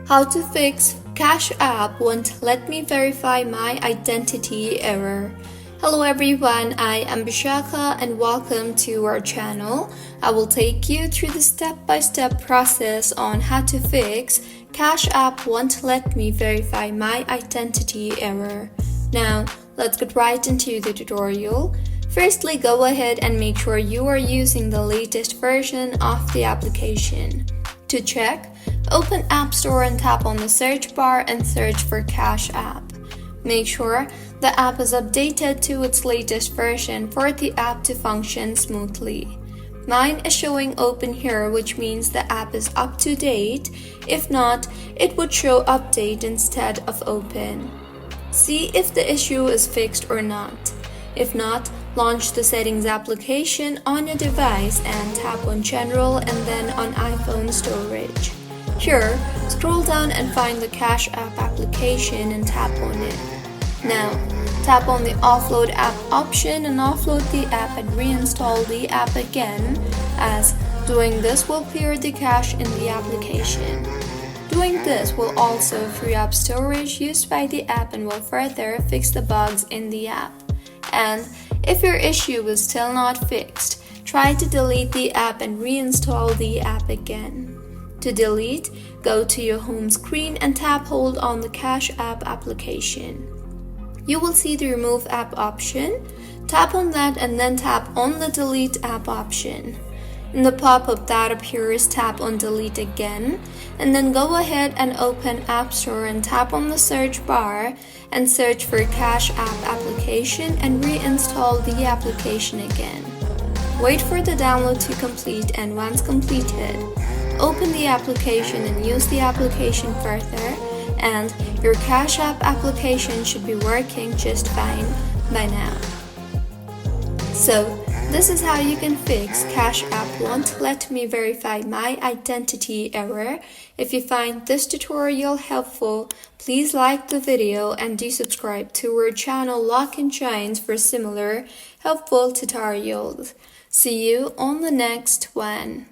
How to fix Cash app won't let me verify my identity error. Hello everyone, I am Bishaka and welcome to our channel. I will take you through the step-by-step process on how to fix Cash app won't let me verify my identity error. Now, let's get right into the tutorial. Firstly, go ahead and make sure you are using the latest version of the application. To check, open App Store and tap on the search bar and search for Cash app. Make sure the app is updated to its latest version for the app to function smoothly. Mine is showing open here, which means the app is up to date. If not, it would show update instead of open. See if the issue is fixed or not. If not, launch the settings application on your device and tap on General and then on iPhone Storage. Here, scroll down and find the Cash app application and tap on it. Now, tap on the Offload app option and offload the app and reinstall the app again, as doing this will clear the cache in the application. Doing this will also free up storage used by the app and will further fix the bugs in the app. And if your issue is still not fixed, try to delete the app and reinstall the app again. To delete, go to your home screen and tap hold on the Cash app application. You will see the Remove app option. Tap on that and then tap on the Delete app option. In the pop-up that appears, tap on Delete again, and then go ahead and open App Store and tap on the search bar and search for Cash app application and reinstall the application again. Wait for the download to complete, and once completed, open the application and use the application further, and your Cash app application should be working just fine by now. So, this is how you can fix Cash app won't let me verify my identity error. If you find this tutorial helpful, please like the video and do subscribe to our channel Lock and Shines for similar helpful tutorials. See you on the next one.